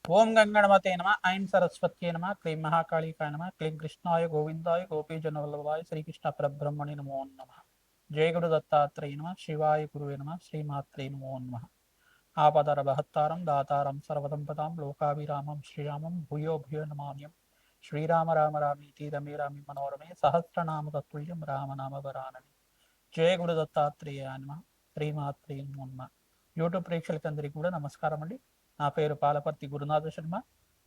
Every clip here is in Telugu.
ఓం గంగణమతే నమ ఐం సరస్వత్యే నమ క్లీం మహాకాళికాయ నమ క్లీం కృష్ణాయ గోవిందాయ గోపీజనవల్లభాయ శ్రీకృష్ణ పరబ్రహ్మణి నమో నమ. జయ గురు దత్తాత్రేయ నమ శివాయ గురువే నమ శ్రీమాత్రే నమో నమ. ఆపదర బహత్తారం దాతారం సర్వదంపతాం లోకాభిరామం శ్రీరామం భూయో భూయో నమామ్యం. శ్రీరామ రామ రామీతి రమే రామి మనోరమే సహస్రనామ తత్తుల్యం రామనామ వరానని. జయ గురు దత్తాత్రేయ నమ శ్రీమాత్రే నమో నమ. యూట్యూబ్ ప్రేక్షకులందరికీ కూడా నమస్కారం అండి. నా పేరు పాలపర్తి గురునాథ శర్మ,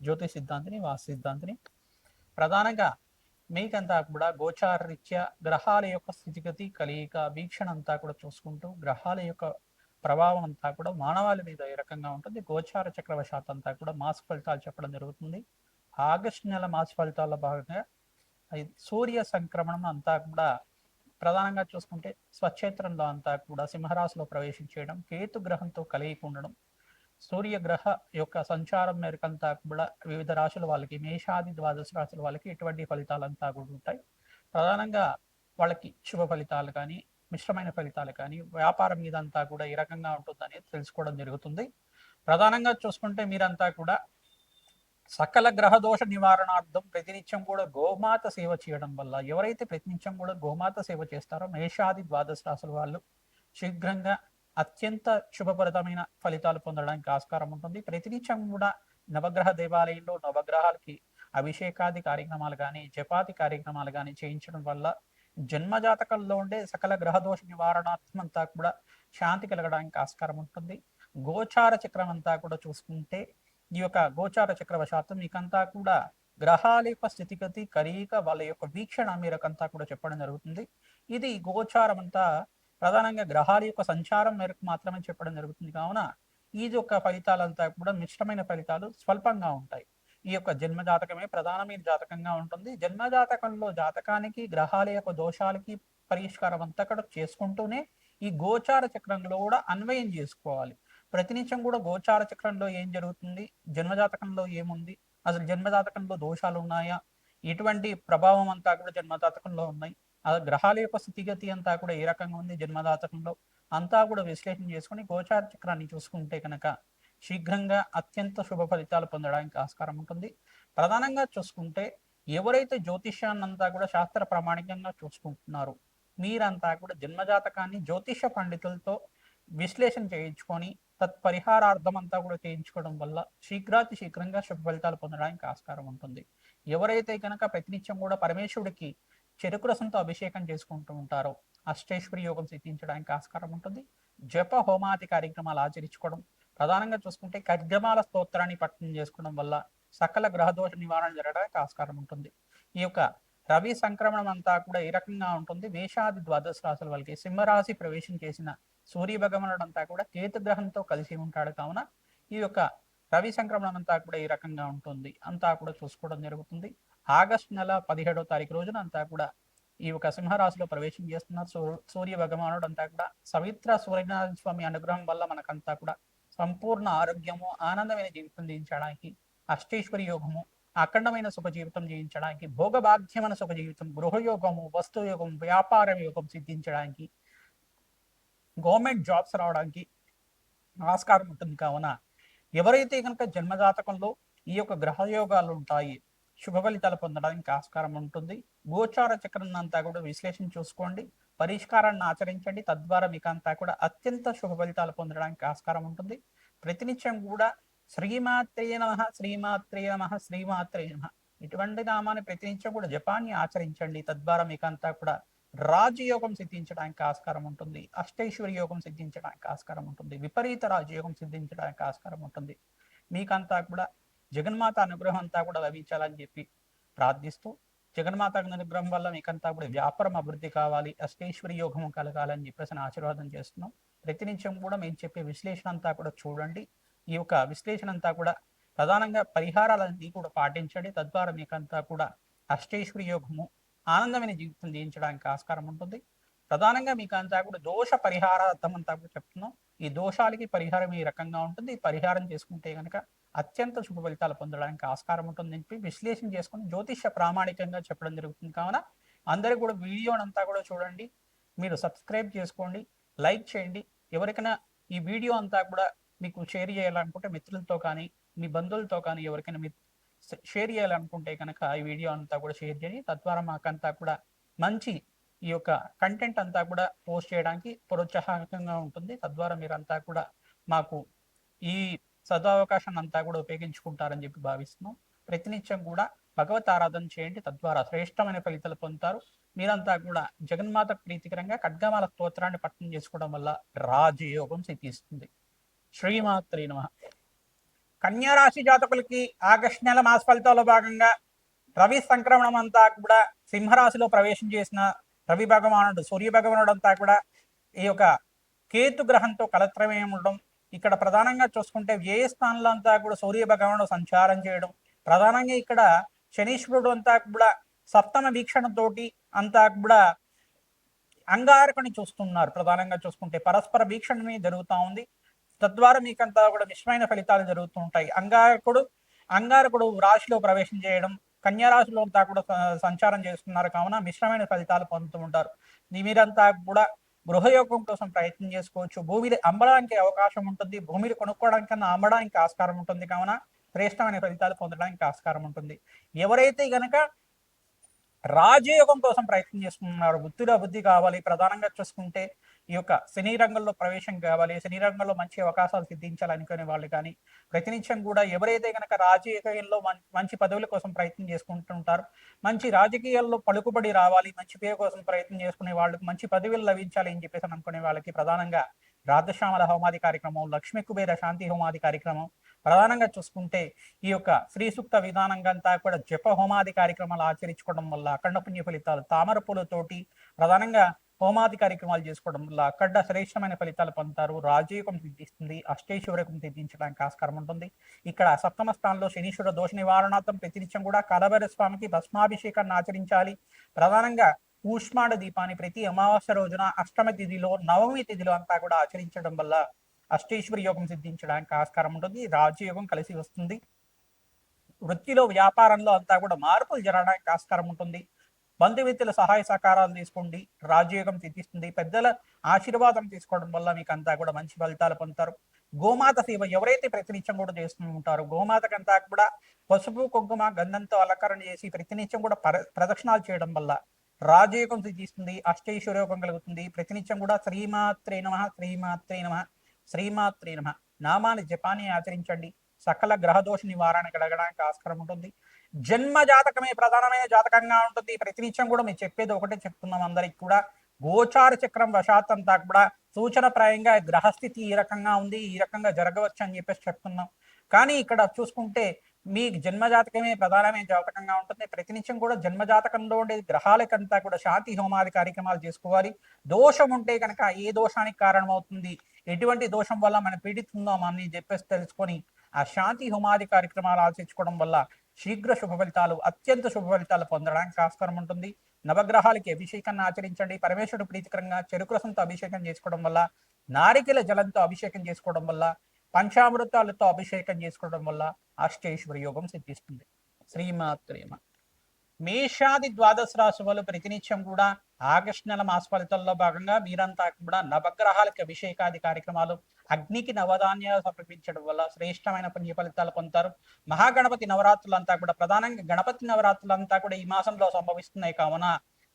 జ్యోతిష్ సిద్ధాంతిని, వాస్తు సిద్ధాంతిని. ప్రధానంగా మీకంతా కూడా గోచారరీత్యా గ్రహాల యొక్క స్థితిగతి కలయిక వీక్షణ అంతా కూడా చూసుకుంటూ గ్రహాల యొక్క ప్రభావం అంతా కూడా మానవాళి మీద ఏ రకంగా ఉంటుంది, గోచార చక్రవశాత్ అంతా కూడా మాస ఫలితాలు చెప్పడం జరుగుతుంది. ఆగస్టు నెల మాస ఫలితాల్లో భాగంగా సూర్య సంక్రమణం అంతా కూడా ప్రధానంగా చూసుకుంటే స్వక్షేత్రంలో అంతా కూడా సింహరాశిలో ప్రవేశించేయడం, కేతు గ్రహంతో కలయిక ఉండడం, సూర్యగ్రహ యొక్క సంచారం మేరకంతా కూడా వివిధ రాశుల వాళ్ళకి, మేషాది ద్వాదశ రాశుల వాళ్ళకి ఎటువంటి ఫలితాలంతా కూడా ఉంటాయి. ప్రధానంగా వాళ్ళకి శుభ ఫలితాలు కానీ మిశ్రమైన ఫలితాలు కానీ వ్యాపారం మీద అంతా కూడా ఏ రకంగా ఉంటుందనేది తెలుసుకోవడం జరుగుతుంది. ప్రధానంగా చూసుకుంటే మీరంతా కూడా సకల గ్రహదోష నివారణార్థం ప్రతినిత్యం కూడా గోమాత సేవ చేయడం వల్ల, ఎవరైతే ప్రతినిత్యం కూడా గోమాత సేవ చేస్తారో మేషాది ద్వాదశ రాశుల వాళ్ళు శీఘ్రంగా అత్యంత శుభప్రదమైన ఫలితాలు పొందడానికి ఆస్కారం ఉంటుంది. ప్రతినిత్యం కూడా నవగ్రహ దేవాలయంలో నవగ్రహాలకి అభిషేకాది కార్యక్రమాలు కానీ జపాది కార్యక్రమాలు కానీ చేయించడం వల్ల జన్మజాతకంలో ఉండే సకల గ్రహదోష నివారణార్థం అంతా కూడా శాంతి కలగడానికి ఆస్కారం ఉంటుంది. గోచార చక్రం అంతా కూడా చూసుకుంటే ఈ యొక్క గోచార చక్రవశాత్తు మీకంతా కూడా గ్రహాల యొక్క స్థితిగతి కలయిక వాళ్ళ యొక్క వీక్షణ మీరకంతా కూడా చెప్పడం జరుగుతుంది. ఇది గోచారం అంతా ప్రధానంగా గ్రహాల యొక్క సంచారం మేరకు మాత్రమే చెప్పడం జరుగుతుంది. కావున ఈ యొక్క ఫలితాలంతా కూడా మిశ్రమైన ఫలితాలు స్వల్పంగా ఉంటాయి. ఈ యొక్క జన్మజాతకమే ప్రధానమైన జాతకంగా ఉంటుంది. జన్మజాతకంలో జాతకానికి గ్రహాల యొక్క దోషాలకి పరిష్కారం అంతా కూడా చేసుకుంటూనే ఈ గోచార చక్రంలో కూడా అన్వయం చేసుకోవాలి. ప్రతినిత్యం కూడా గోచార చక్రంలో ఏం జరుగుతుంది, జన్మజాతకంలో ఏముంది, అసలు జన్మజాతకంలో దోషాలు ఉన్నాయా, ఎటువంటి ప్రభావం అంతా కూడా జన్మజాతకంలో ఉన్నాయి, ఆ గ్రహాల యొక్క స్థితిగతి అంతా కూడా ఏ రకంగా ఉంది జన్మజాతకంలో అంతా కూడా విశ్లేషణ చేసుకుని గోచార చక్రాన్ని చూసుకుంటే కనుక శీఘ్రంగా అత్యంత శుభ ఫలితాలు పొందడానికి ఆస్కారం ఉంటుంది. ప్రధానంగా చూసుకుంటే ఎవరైతే జ్యోతిష్యాన్ని అంతా కూడా శాస్త్ర ప్రామాణికంగా చూసుకుంటున్నారో మీరంతా కూడా జన్మజాతకాన్ని జ్యోతిష పండితులతో విశ్లేషణ చేయించుకొని తత్పరిహారార్థం అంతా కూడా చేయించుకోవడం వల్ల శీఘ్రాతి శీఘ్రంగా శుభ ఫలితాలు పొందడానికి ఆస్కారం ఉంటుంది. ఎవరైతే కనుక ప్రతినిత్యం కూడా పరమేశ్వరుడికి చెరుకు రసంతో అభిషేకం చేసుకుంటూ ఉంటారో అష్టేశ్వరి యోగం సిద్ధించడానికి ఆస్కారం ఉంటుంది. జప హోమాది కార్యక్రమాలు ఆచరించుకోవడం, ప్రధానంగా చూసుకుంటే ఖడ్గమాల స్తోత్రాన్ని పఠనం చేసుకోవడం వల్ల సకల గ్రహదోష నివారణ జరగడానికి ఆస్కారం ఉంటుంది. ఈ యొక్క రవి సంక్రమణం అంతా కూడా ఏ రకంగా ఉంటుంది, మేషాది ద్వాదశ రాశుల వాళ్ళకి సింహరాశి ప్రవేశం చేసిన సూర్య భగవానుడు అంతా కూడా కేతు గ్రహంతో కలిసి ఉంటాడు. కావున ఈ యొక్క రవి సంక్రమణం అంతా కూడా ఈ రకంగా ఉంటుంది అంతా కూడా చూసుకోవడం జరుగుతుంది. ఆగస్టు నెల 17వ తారీఖు రోజున అంతా కూడా ఈ యొక్క సింహరాశిలో ప్రవేశం చేస్తున్నారు సూర్య భగవానుడు అంతా కూడా. సవిత్ర సూర్యనారాయణ స్వామి అనుగ్రహం వల్ల మనకంతా కూడా సంపూర్ణ ఆరోగ్యము, ఆనందమైన జీవితం జీవించడానికి, అష్టేశ్వరి యోగము, అఖండమైన సుఖ జీవితం జీవించడానికి, భోగభాగ్యమైన సుఖ జీవితం, గృహయోగము, వస్తుయోగం, వ్యాపార యోగం సిద్ధించడానికి, గవర్నమెంట్ జాబ్స్ రావడానికి ఆస్కారం ఉంటుంది. కావున ఎవరైతే కనుక జన్మజాతకంలో ఈ యొక్క గ్రహయోగాలు ఉంటాయి శుభ ఫలితాలు పొందడానికి ఆస్కారం ఉంటుంది. గోచార చక్రం అంతా కూడా విశ్లేషణ చూసుకోండి, పరిష్కారాన్ని ఆచరించండి. తద్వారా మీకు అంతా కూడా అత్యంత శుభ ఫలితాలు పొందడానికి ఆస్కారం ఉంటుంది. ప్రతినిత్యం కూడా శ్రీమాత్రే నమః శ్రీమాత్రే నమః శ్రీమాత్రే నమః ఇటువంటి నామాన్ని ప్రతినిత్యం కూడా జపాన్ని ఆచరించండి. తద్వారా మీకు అంతా కూడా రాజయోగం సిద్ధించడానికి ఆస్కారం ఉంటుంది, అష్టైశ్వర్య యోగం సిద్ధించడానికి ఆస్కారం ఉంటుంది, విపరీత రాజయోగం సిద్ధించడానికి ఆస్కారం ఉంటుంది. మీకంతా కూడా జగన్మాత అనుగ్రహం అంతా కూడా లభించాలని చెప్పి ప్రార్థిస్తూ, జగన్మాత అనుగ్రహం వల్ల మీకంతా కూడా వ్యాపారం అభివృద్ధి కావాలి, అష్టైశ్వర్య యోగం కలగాలని చెప్పేసి ఆశీర్వాదం చేస్తున్నాం. ప్రతినిత్యం కూడా మేము చెప్పే విశ్లేషణ అంతా కూడా చూడండి. ఈ యొక్క విశ్లేషణ అంతా కూడా ప్రధానంగా పరిహారాలన్నీ కూడా పాటించండి. తద్వారా మీకంతా కూడా అష్టైశ్వర్య యోగము, ఆనందమైన జీవితం జీవించడానికి ఆస్కారం ఉంటుంది. ప్రధానంగా మీకు అంతా కూడా దోష పరిహారార్థం అంతా కూడా చెప్తున్నాం. ఈ దోషాలకి పరిహారం ఈ రకంగా ఉంటుంది. పరిహారం చేసుకుంటే కనుక అత్యంత శుభ ఫలితాలు పొందడానికి ఆస్కారం ఉంటుందని చెప్పి విశ్లేషణ చేసుకుని జ్యోతిష ప్రామాణికంగా చెప్పడం జరుగుతుంది. కావున అందరూ కూడా వీడియోనంతా కూడా చూడండి, మీరు సబ్స్క్రైబ్ చేసుకోండి, లైక్ చేయండి. ఎవరికైనా ఈ వీడియో అంతా కూడా మీకు షేర్ చేయాలనుకుంటే మిత్రులతో కానీ మీ బంధువులతో కానీ ఎవరికైనా మీరు షేర్ చేయాలనుకుంటే కనుక ఈ వీడియో అంతా కూడా షేర్ చేయండి. తద్వారా మాకంతా కూడా మంచి ఈ యొక్క కంటెంట్ అంతా కూడా పోస్ట్ చేయడానికి ప్రోత్సాహకంగా ఉంటుంది. తద్వారా మీరంతా కూడా మాకు ఈ సదవకాశాన్ని అంతా కూడా ఉపయోగించుకుంటారని చెప్పి భావిస్తున్నాం. ప్రతినిత్యం కూడా భగవత్ ఆరాధన చేయండి. తద్వారా శ్రేష్టమైన ఫలితాలు పొందుతారు. మీరంతా కూడా జగన్మాత ప్రీతికరంగా ఖడ్గమాల స్తోత్రాన్ని పఠనం చేసుకోవడం వల్ల రాజయోగం సిద్ధిస్తుంది. శ్రీమాత్రే నమః. కన్యారాశి జాతకులకి ఆగస్టు నెల మాస ఫలితాల్లో భాగంగా రవి సంక్రమణం అంతా కూడా సింహరాశిలో ప్రవేశం చేసిన రవి భగవానుడు, సూర్య భగవానుడు అంతా కూడా ఈ యొక్క కేతు గ్రహంతో కలత్రమేయం ఉండడం, ఇక్కడ ప్రధానంగా చూసుకుంటే వ్యయ స్థానంలో అంతా కూడా సూర్య భగవానుడు సంచారం చేయడం, ప్రధానంగా ఇక్కడ శనీశ్వరుడు అంతా కూడా సప్తమ వీక్షణతోటి అంతా కూడా అంగారకుని చూస్తున్నారు. ప్రధానంగా చూసుకుంటే పరస్పర వీక్షణని జరుగుతూ ఉంది. తద్వారా మీకంతా కూడా మిశ్రమైన ఫలితాలు జరుగుతూ ఉంటాయి. అంగారకుడు రాశిలో ప్రవేశం చేయడం, కన్యారాశిలో అంతా కూడా సంచారం చేస్తున్నారు కావున మిశ్రమైన ఫలితాలు పొందుతూ ఉంటారు. మీరంతా కూడా గృహయోగం కోసం ప్రయత్నం చేసుకోవచ్చు. భూమిని అమ్మడానికి అవకాశం ఉంటుంది. భూమిని కొనుక్కోవడానికి కన్నా అమ్మడానికి ఆస్కారం ఉంటుంది కావున శ్రేష్టమైన ఫలితాలు పొందడానికి ఆస్కారం ఉంటుంది. ఎవరైతే గనక రాజయోగం కోసం ప్రయత్నం చేస్తున్నారు, బుద్ధిలో బుద్ధి కావాలి, ప్రధానంగా చూసుకుంటే ఈ యొక్క సినీ రంగంలో ప్రవేశం కావాలి, సినీ రంగంలో మంచి అవకాశాలు సిద్ధించాలనుకునే వాళ్ళు కానీ ప్రతినిత్యం కూడా ఎవరైతే కనుక రాజకీయాల్లో మంచి పదవుల కోసం ప్రయత్నం చేసుకుంటుంటారు, మంచి రాజకీయాల్లో పలుకుబడి రావాలి, మంచి పేరు కోసం ప్రయత్నం చేసుకునే వాళ్ళకి మంచి పదవులు లభించాలి అని చెప్పేసి అనుకునే వాళ్ళకి ప్రధానంగా రాధశ్యామల హోమాది కార్యక్రమం, లక్ష్మీ కుబేర శాంతి హోమాది కార్యక్రమం, ప్రధానంగా చూసుకుంటే ఈ యొక్క శ్రీ సూక్త విధానంగా అంతా కూడా జప హోమాది కార్యక్రమాలు ఆచరించుకోవడం వల్ల అఖండ పుణ్య ఫలితాలు, తామర పూలతోటి ప్రధానంగా హోమాది కార్యక్రమాలు చేసుకోవడం వల్ల అఖండ శ్రేష్టమైన ఫలితాలు పొందుతారు. రాజయోగం సిద్ధిస్తుంది. అష్టైశ్వర్యకం సిద్ధించడానికి ఆస్కారం ఉంటుంది. ఇక్కడ సప్తమ స్థానంలో శనీశ్వర దోష నివారణార్థం ప్రతినిత్యం కూడా కలబర స్వామికి భస్మాభిషేకాన్ని ఆచరించాలి. ప్రధానంగా ఊష్మాడ దీపాన్ని ప్రతి అమావాస్య రోజున అష్టమ తిథిలో, నవమి తిథిలో అంతా కూడా ఆచరించడం వల్ల అష్టేశ్వరి యోగం సిద్ధించడానికి ఆస్కారం ఉంటుంది. రాజయోగం కలిసి వస్తుంది. వృత్తిలో, వ్యాపారంలో అంతా కూడా మార్పులు జరగడానికి ఆస్కారం ఉంటుంది. బంధుమిత్రుల సహాయ సహకారాలు తీసుకోండి. రాజయోగం సిద్ధిస్తుంది. పెద్దల ఆశీర్వాదం తీసుకోవడం వల్ల మీకు అంతా కూడా మంచి ఫలితాలు పొందుతారు. గోమాత సేవ ఎవరైతే ప్రతినిత్యం కూడా చేస్తూ ఉంటారో గోమాతకంతా కూడా పసుపు, కుంకుమ, గంధంతో అలంకరణ చేసి ప్రతినిత్యం కూడా ప్రదక్షిణాలు చేయడం వల్ల రాజయోగం సిద్ధిస్తుంది. అష్టైశ్వర్యోగం కలుగుతుంది. ప్రతినిత్యం కూడా శ్రీమాత్రే నమః, శ్రీమాత్రే నమః, శ్రీమాత్రే నమః నామాన్ని జపాన్ని ఆచరించండి. సకల గ్రహదోష నివారణ కలగడానికి ఆస్కారం ఉంటుంది. జన్మ జాతకమే ప్రధానమైన జాతకంగా ఉంటుంది. ప్రతినిత్యం కూడా మేము చెప్పేది ఒకటే చెప్తున్నాం అందరికి కూడా. గోచార చక్రం వశాత్ అంతా కూడా సూచనప్రాయంగా గ్రహస్థితి ఈ రకంగా ఉంది, ఈ రకంగా జరగవచ్చు అని చెప్పేసి చెప్తున్నాం. కానీ ఇక్కడ చూసుకుంటే మీ జన్మజాతకమే ప్రధానమైన జాతకంగా ఉంటుంది. ప్రతినిత్యం కూడా జన్మజాతకంలో ఉండే గ్రహాలకంతా కూడా శాంతి హోమాది కార్యక్రమాలు చేసుకోవాలి. దోషం ఉంటే కనుక ఏ దోషానికి కారణమవుతుంది, ఎటువంటి దోషం వల్ల మనం పీడితుందో అని చెప్పేసి తెలుసుకొని ఆ శాంతి హోమాది కార్యక్రమాలు ఆచరించుకోవడం వల్ల శీఘ్ర శుభ ఫలితాలు, అత్యంత శుభ ఫలితాలు పొందడానికి ఆస్కారం ఉంటుంది. నవగ్రహాలకి అభిషేకాన్ని ఆచరించండి. పరమేశ్వరుడు ప్రీతికరంగా చెరుకు రసంతో అభిషేకం చేసుకోవడం వల్ల, నారికెల జలంతో అభిషేకం చేసుకోవడం వల్ల, పంచామృతాలతో అభిషేకం చేసుకోవడం వల్ల అష్టైశ్వర యోగం సిద్ధిస్తుంది. శ్రీమాత్రేమ. మేషాది ద్వాదశ రాశి వాళ్ళు ప్రతినిత్యం కూడా ఆగస్టు నెల మాస ఫలితాల్లో భాగంగా మీరంతా కూడా నవగ్రహాలకి అభిషేకాది కార్యక్రమాలు, అగ్నికి నవధాన్యాలు సమర్పించడం వల్ల శ్రేష్టమైన పుణ్య ఫలితాలు పొందుతారు. మహాగణపతి నవరాత్రులంతా కూడా ప్రధానంగా గణపతి నవరాత్రులంతా కూడా ఈ మాసంలో సంభవిస్తున్నాయి కావున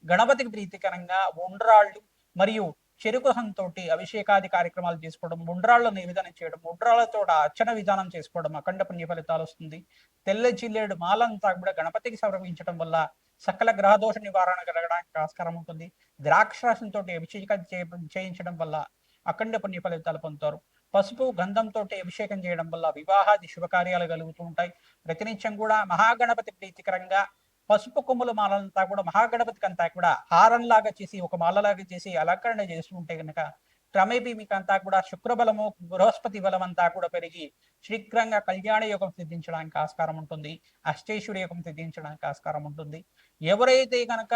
గణపతికి ప్రీతికరంగా ఉండ్రాళ్ళు మరియు చెరుకుహంతో అభిషేకాది కార్యక్రమాలు చేసుకోవడం, ఉండ్రాళ్ళు నివేదన చేయడం, ఉండ్రాళ్లతో అర్చన విధానం చేసుకోవడం అఖండ పుణ్య ఫలితాలు వస్తుంది. తెల్ల జిల్లేడు మాలంతా కూడా గణపతికి సమర్పించడం వల్ల సకల గ్రహదోష నివారణ కలగడానికి ఆస్కారం ఉంటుంది. ద్రాక్షరసంతో అభిషేకం చేయించడం వల్ల అఖండ పుణ్య ఫలితాలు పొందుతారు. పసుపు గంధంతో అభిషేకం చేయడం వల్ల వివాహాది శుభకార్యాలు కలుగుతూ ఉంటాయి. ప్రతినిత్యం కూడా మహాగణపతి ప్రీతికరంగా పసుపు కొమ్ముల మాలంతా కూడా మహాగణపతికి అంతా కూడా హారంలాగా చేసి, ఒక మాలలాగా చేసి అలంకరణ చేస్తుంటే కనుక క్రమేపీ మీకు అంతా కూడా శుక్రబలము, బృహస్పతి బలం అంతా కూడా పెరిగి శీఘ్రంగా కళ్యాణ యోగం సిద్ధించడానికి ఆస్కారం ఉంటుంది. అష్టైశ్వర్య యోగం సిద్ధించడానికి ఆస్కారం ఉంటుంది. ఎవరైతే కనుక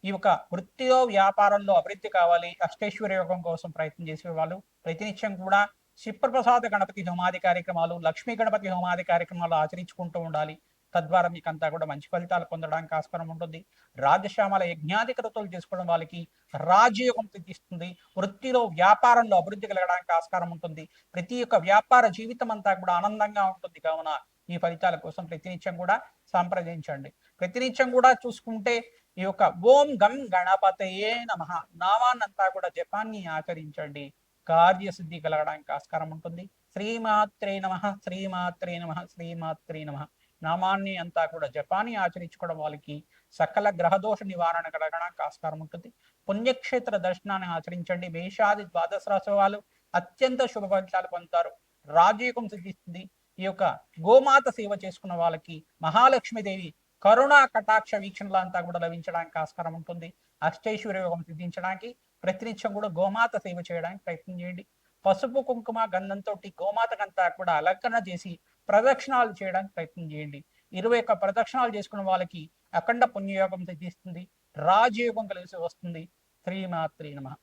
ఈ యొక్క వృత్తిలో, వ్యాపారంలో అభివృద్ధి కావాలి, అష్టైశ్వర్య యోగం కోసం ప్రయత్నం చేసే వాళ్ళు ప్రతినిత్యం కూడా శిప్రప్రసాద గణపతి హోమాది కార్యక్రమాలు, లక్ష్మీ గణపతి హోమాది కార్యక్రమాలు ఆచరించుకుంటూ ఉండాలి. తద్వారా మీకు అంతా కూడా మంచి ఫలితాలు పొందడానికి ఆస్కారం ఉంటుంది. రాజశ్యామల యజ్ఞాధికృతులు చేసుకోవడం వాళ్ళకి రాజయోగం సిద్ధిస్తుంది. వృత్తిలో, వ్యాపారంలో అభివృద్ధి కలగడానికి ఆస్కారం ఉంటుంది. ప్రతి ఒక్క వ్యాపార జీవితం అంతా కూడా ఆనందంగా ఉంటుంది కావున ఈ ఫలితాల కోసం ప్రతినిత్యం కూడా సంప్రదించండి. ప్రతినిత్యం కూడా చూసుకుంటే ఈ యొక్క ఓం గం గణపతయే నమః నామాన్నంతా కూడా జపాన్ని ఆచరించండి. కార్యసిద్ధి కలగడానికి ఆస్కారం ఉంటుంది. శ్రీమాత్రే నమః, శ్రీమాత్రే నమః, శ్రీమాత్రే నమః నామాన్ని అంతా కూడా జపాన్ని ఆచరించుకోవడం వాళ్ళకి సకల గ్రహదోష నివారణ కలగడానికి ఆస్కారం ఉంటుంది. పుణ్యక్షేత్ర దర్శనాన్ని ఆచరించండి. మేషాది ద్వాదశ రాశి వాళ్ళు అత్యంత శుభ ఫలితాలు పొందుతారు. రాజయోగం సిద్ధిస్తుంది. ఈ యొక్క గోమాత సేవ చేసుకున్న వాళ్ళకి మహాలక్ష్మీదేవి కరుణా కటాక్ష వీక్షణలు అంతా కూడా లభించడానికి ఆస్కారం ఉంటుంది. అష్టైశ్వర్య యోగం సిద్ధించడానికి ప్రతినిత్యం కూడా గోమాత సేవ చేయడానికి ప్రయత్నం చేయండి. పసుపు కుంకుమ గంధంతో గోమాతకంతా కూడా అలంకరణ చేసి ప్రదక్షిణాలు చేయడానికి ప్రయత్నం చేయండి. 21 ప్రదక్షిణాలు చేసుకున్న వాళ్ళకి అఖండ పుణ్యయోగం సిద్ధిస్తుంది. రాజయోగం కలిసి వస్తుంది. శ్రీమాత్రే నమః.